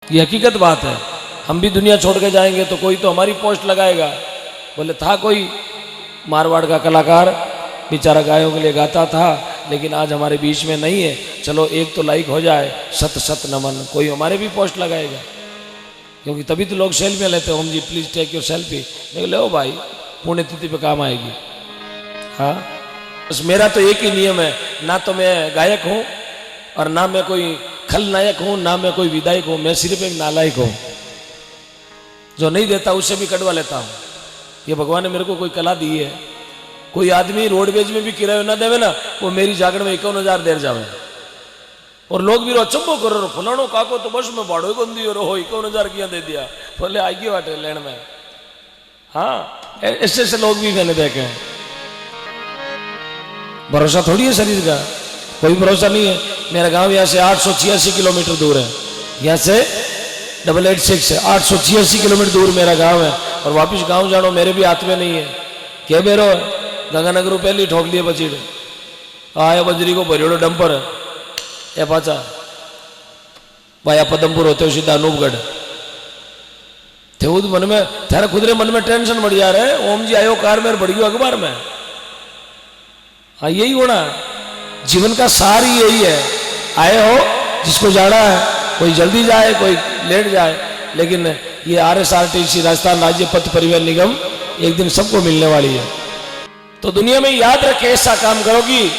ये हकीकत बात है। हम भी दुनिया छोड़ के जाएंगे तो कोई तो हमारी पोस्ट लगाएगा। बोले था कोई मारवाड़ का कलाकार, बेचारा गायों के लिए गाता था, लेकिन आज हमारे बीच में नहीं है, चलो एक तो लाइक हो जाए, शत शत नमन, कोई हमारे भी पोस्ट लगाएगा। क्योंकि तभी तो लोग सेल्फी लेते हैं, ओम जी प्लीज टेक योर सेल्फी। ले ओ भाई, पुण्यतिथि पे काम आएगी। हाँ, बस मेरा तो एक ही नियम है, ना तो मैं गायक हूं और ना मैं कोई खलनायक हूं, ना मैं कोई विधायक हूं, मैं सिर्फ एक नालायक हूं। जो नहीं देता उससे भी कटवा लेता हूं। ये भगवान ने मेरे को कोई कला दी है। कोई आदमी रोडवेज में भी किराया ना देवे ना, वो मेरी जागरण में 51,000 देर जावे। और लोग भी अचंबो करो, फलाणो काको तो बस में भाड़ो को दियो रहो, 51,000 किया दे दिया, बोले आगे वाटे लेन में। हाँ, ऐसे ऐसे लोग भी मैंने देखे हैं। भरोसा थोड़ी है शरीर का, कोई भरोसा नहीं है। मेरा गांव यहाँ से 886 किलोमीटर दूर है, यहाँ से 886 है, 886 किलोमीटर दूर मेरा गांव है। और वापिस गांव जानो मेरे भी हाथ में नहीं है। क्या बेरो है, गंगानगर पहले ठोक लिए बची आया बजरी को भरियोड़ो डंपर ए पाचा वाया पदमपुर होते हो सीधा अनूपगढ़ थे। मन में थारे खुदरे मन में टेंशन बढ़ जा रहे, ओम जी आयो कार में बढ़ गयो अखबार में। हाँ, यही होना जीवन का सार ही यही है। आए हो, जिसको जाना है कोई जल्दी जाए, कोई लेट जाए, लेकिन ये RSRTC राजस्थान राज्य पथ परिवहन निगम एक दिन सबको मिलने वाली है। तो दुनिया में याद रखे, ऐसा काम करोगी,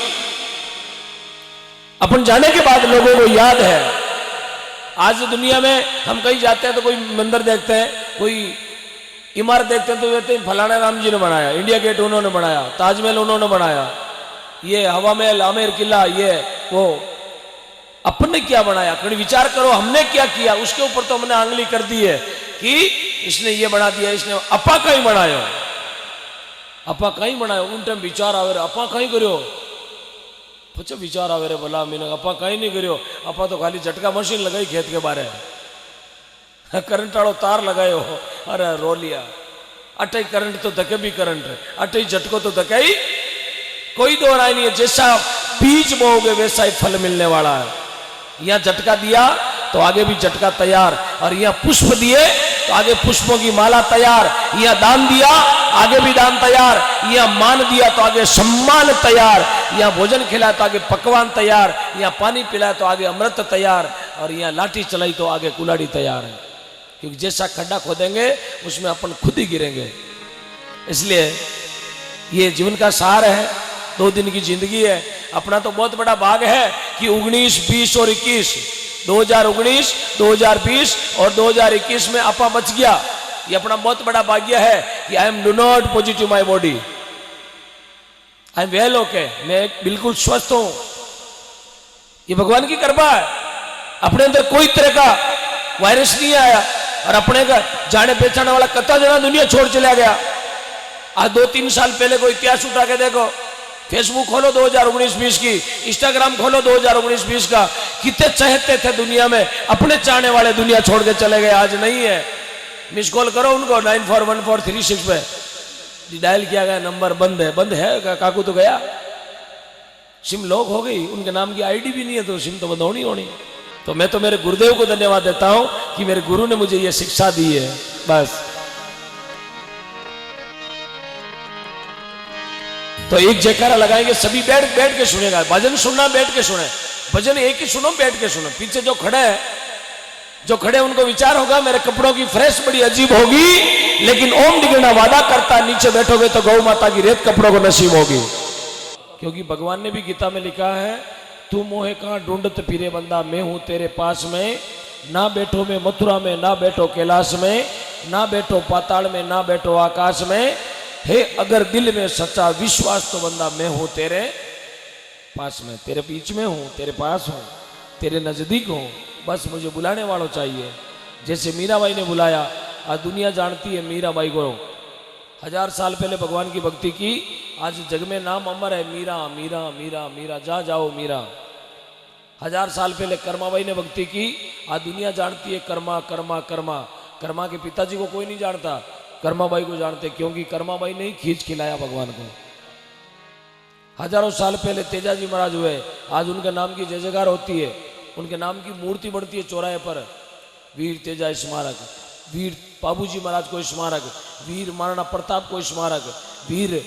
अपन जाने के बाद लोगों को याद है। आज दुनिया में हम कहीं जाते हैं तो कोई मंदिर देखते हैं, कोई इमारत देखते हैं तो कहते हैं फलाना राम जी ने बनाया, इंडिया गेट उन्होंने बनाया, ताजमहल उन्होंने बनाया, ये हवा महल, आमेर किला, ये वो। अपन ने क्या बनाया, कभी विचार करो हमने क्या किया। उसके ऊपर तो हमने आंगली कर दी है कि इसने ये बना दिया, इसने अपा कहीं बनाया, अपा कहीं बनाया। उन टाइम विचार आवे रे, अपा कहीं करो, पूछो विचार आवे रे भला मैंने अपा कहीं नहीं करो। अपा तो खाली झटका मशीन लगाई खेत के बारे, करंट वालों तार लगाए हो, अरे रो लिया। अटई करंट तो धके भी करंट, अटई झटको तो धके ही, कोई दो राय नहीं है। जैसा बीज बोओगे वैसा ही फल मिलने वाला है। यहां झटका दिया तो आगे भी झटका तैयार, और यहां पुष्प दिए तो आगे पुष्पों की माला तैयार। यहां दान दिया आगे भी दान तैयार, यहां मान दिया तो आगे सम्मान तैयार, यहां भोजन खिलाया तो आगे पकवान तैयार, यहां पानी पिलाया तो आगे अमृत तैयार, और यहां लाठी चलाई तो आगे कुल्हाड़ी तैयार है। क्योंकि जैसा खड्डा खोदेंगे उसमें अपन खुद ही गिरेंगे। इसलिए ये जीवन का सार है। 2 दिन की जिंदगी है। अपना तो बहुत बड़ा भाग है कि 19, 20 और 21, 2019, 2020 और 2021 में अपा बच गया। ये अपना बहुत बड़ा भाग्य है कि I am do not positive my body, I am well okay, मैं बिल्कुल स्वस्थ हूं। ये भगवान की कृपा है। अपने अंदर कोई तरह का वायरस नहीं आया, और अपने का जाने पहचाने वाला कत्ता जना दुनिया छोड़ चला गया। आज 2-3 साल पहले कोई इतिहास उठा के देखो, फेसबुक खोलो 2019-20 की, इंस्टाग्राम खोलो 2019-20 का, कितने चहते थे दुनिया में, अपने चाहने वाले दुनिया छोड़ के चले गए। आज नहीं है। मिस कॉल करो उनको 941436 पे, डायल किया गया नंबर बंद है। बंद है काकू तो गया, सिम लॉक हो गई, उनके नाम की आईडी भी नहीं है, तो सिम तो बंद होनी होनी। तो मैं तो मेरे गुरुदेव को धन्यवाद देता हूं कि मेरे गुरु ने मुझे यह शिक्षा दी है। बस तो एक जयकारा लगाएंगे, सभी बैठ बैठ के सुनेगा। भजन सुनना बैठ के सुने, भजन एक ही सुनो, बैठ के सुनो। पीछे जो खड़े हैं, जो खड़े उनको विचार होगा मेरे कपड़ों की फ्रेश बड़ी अजीब होगी, लेकिन ओम दिगना वादा करता नीचे बैठोगे तो गौ माता की रेत कपड़ों को नसीब होगी। क्योंकि भगवान ने भी गीता में लिखा है, तू मोहे कहां ढूंढत फिरे बंदा, मैं हूं तेरे पास में। ना बैठो मैं मथुरा में, ना बैठो कैलाश में, ना बैठो पाताल में, ना बैठो आकाश में। हे अगर दिल में सच्चा विश्वास तो बंदा, मैं हूं तेरे पास में, तेरे बीच में हूं, तेरे पास हूं, तेरे नजदीक हूं, बस मुझे बुलाने वालों चाहिए। जैसे मीराबाई ने बुलाया, आज दुनिया जानती है मीराबाई को। 1000 साल पहले भगवान की भक्ति की, आज जग में नाम अमर है, मीरा मीरा मीरा मीरा, जा जाओ मीरा। 1000 साल पहले कर्माबाई ने भक्ति की, आज दुनिया जानती है कर्मा कर्मा कर्मा। कर्मा के पिताजी को कोई नहीं जानता, कर्माबाई को जानते, क्योंकि कर्माबाई ने ही खींच खिलाया भगवान को। हजारों साल पहले तेजाजी महाराज हुए, आज उनके नाम की जय जयकार होती है, उनके नाम की मूर्ति बनती है चौराहे पर। वीर तेजा स्मारक, वीर बाबूजी महाराज को स्मारक, वीर महाराणा प्रताप को स्मारक, वीर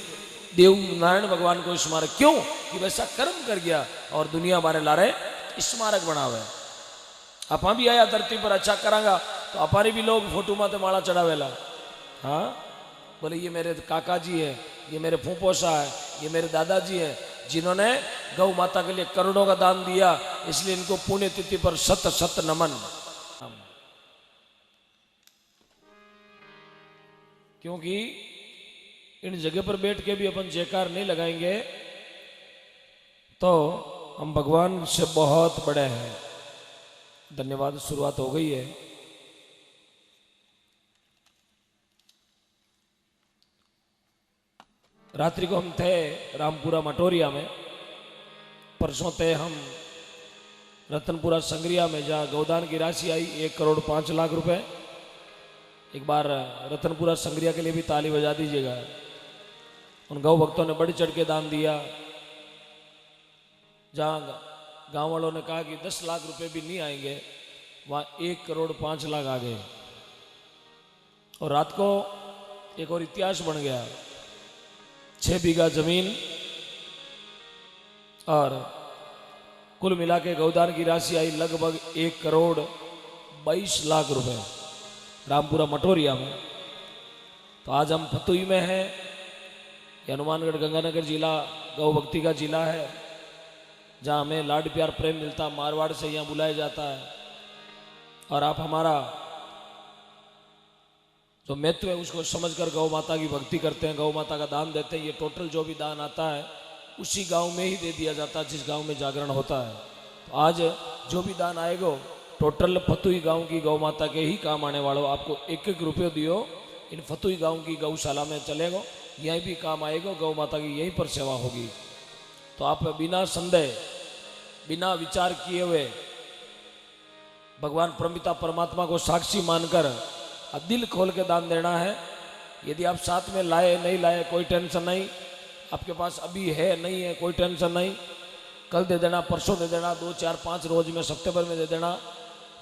देव नारायण भगवान को स्मारक। क्यों? कि वैसा कर्म कर गया और दुनिया मारे लारे स्मारक बनावे। अपा भी आया धरती पर अच्छा करांगा तो अपारी भी लोग फोटो माते माला चढ़ावेला। हाँ, बोले ये मेरे काका जी है, ये मेरे फूफोसा है, ये मेरे दादाजी है, जिन्होंने गौ माता के लिए करोड़ों का दान दिया, इसलिए इनको पुण्य तिथि पर शत शत नमन। क्योंकि इन जगह पर बैठ के भी अपन जयकार नहीं लगाएंगे तो हम भगवान से बहुत बड़े हैं। धन्यवाद। शुरुआत हो गई है। रात्रि को हम थे रामपुरा मटोरिया में, परसों थे हम रतनपुरा संग्रिया में, जहाँ गौदान की राशि आई 1,05,00,000 रुपए। एक बार रतनपुरा संग्रिया के लिए भी ताली बजा दीजिएगा। उन गौ भक्तों ने बढ़ी चढ़ के दान दिया। जहाँ गांव वालों ने कहा कि 10 लाख रुपए भी नहीं आएंगे, वहाँ 1,05,00,000 आ गए। और रात को एक और इतिहास बन गया। 6 बीघा जमीन और कुल मिला के गौदान की राशि आई लगभग 1,22,00,000 रुपए रामपुरा मटोरिया में। तो आज हम फतुई में हैं। ये हनुमानगढ़ गंगानगर जिला गौ भक्ति का जिला है, जहाँ हमें लाड प्यार प्रेम मिलता, मारवाड़ से यहाँ बुलाया जाता है। और आप हमारा जो महत्व है उसको समझकर गौ माता की भक्ति करते हैं, गौ माता का दान देते हैं। ये टोटल जो भी दान आता है उसी गांव में ही दे दिया जाता है जिस गांव में जागरण होता है। तो आज जो भी दान आएगा टोटल फतुई गांव की गौ माता के ही काम आने वालों। आपको 1-1 रुपये दियो इन फतुई गांव की गौशाला में चलेगा, यहीं भी काम आएगा, गौ माता की यहीं पर सेवा होगी। तो आप बिना संदेह, बिना विचार किए हुए भगवान परमपिता परमात्मा को साक्षी मानकर दिल खोल के दान देना है। यदि आप साथ में लाए नहीं लाए कोई टेंशन नहीं, आपके पास अभी है नहीं है कोई टेंशन नहीं, कल दे देना, परसों दे देना, 2, 4, 5 रोज में, सप्ते भर में दे देना,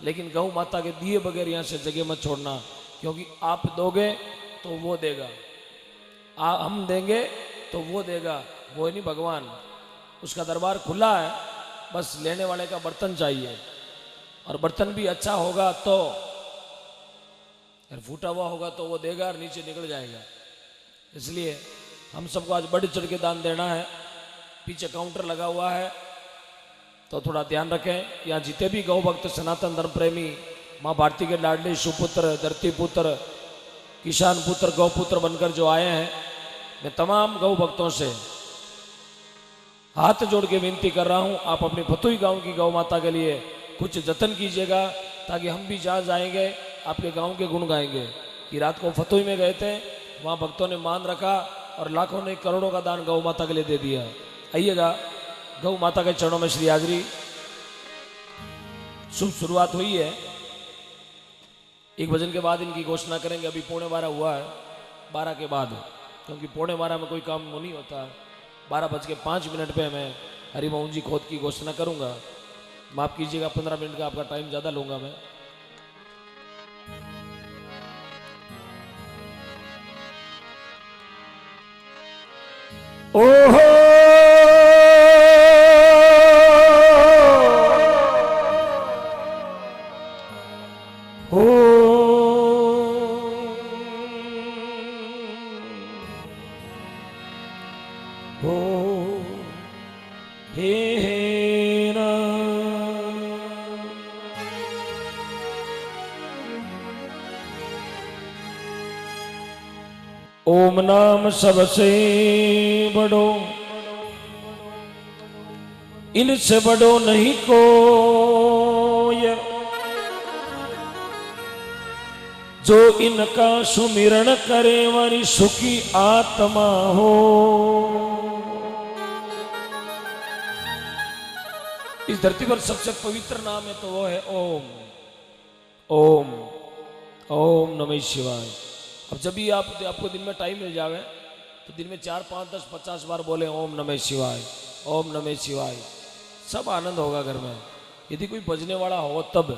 लेकिन गौ माता के दिए बगैर यहाँ से जगह मत छोड़ना। क्योंकि आप दोगे तो वो देगा, हम देंगे तो वो देगा, वो नहीं भगवान। उसका दरबार खुला है, बस लेने वाले का बर्तन चाहिए। और बर्तन भी अच्छा होगा तो, फूटा हुआ होगा तो वो देगा और नीचे निकल जाएगा। इसलिए हम सबको आज बढ़ चढ़ के दान देना है। पीछे काउंटर लगा हुआ है तो थोड़ा ध्यान रखें। यहाँ जितने भी गौ भक्त, सनातन धर्म प्रेमी, माँ भारती के लाडले सुपुत्र, धरती पुत्र, किसान पुत्र, गौ पुत्र बनकर जो आए हैं, मैं तमाम गौ भक्तों से हाथ जोड़ के विनती कर रहा हूँ, आप अपनी फतुई गांव की गौ माता के लिए कुछ जतन कीजिएगा, ताकि हम भी जहाँ जाएंगे आपके गांव के गुण गाएंगे। कि रात को फतुई में गए थे, वहाँ भक्तों ने मान रखा और लाखों ने करोड़ों का दान गौ माता के लिए दे दिया। आइएगा गौ माता के चरणों में श्री हाजरी। शुभ शुरुआत हुई है। 1 भजन के बाद इनकी घोषणा करेंगे। अभी 11:15 हुआ है, 12 के बाद, क्योंकि 11:15 में कोई काम नहीं होता। 12:05 पे मैं हरिमोहन जी खोद की घोषणा करूंगा। माफ कीजिएगा, 15 मिनट का आपका टाइम ज्यादा लूंगा मैं। ओहो हो हो हे ना ओम नाम सबसे बड़ो, इनसे बड़ो नहीं कोई, जो इनका सुमिरण करे वारी सुखी आत्मा हो। इस धरती पर सबसे पवित्र नाम है तो वो है ओम। ओम ओम नमः शिवाय। अब जब भी आपको दिन में टाइम मिल जावे तो दिन में 4, 5, 10, 50 बार बोले ओम नमः शिवाय, ओम नमः शिवाय। सब आनंद होगा घर में। यदि कोई बजने वाला हो तब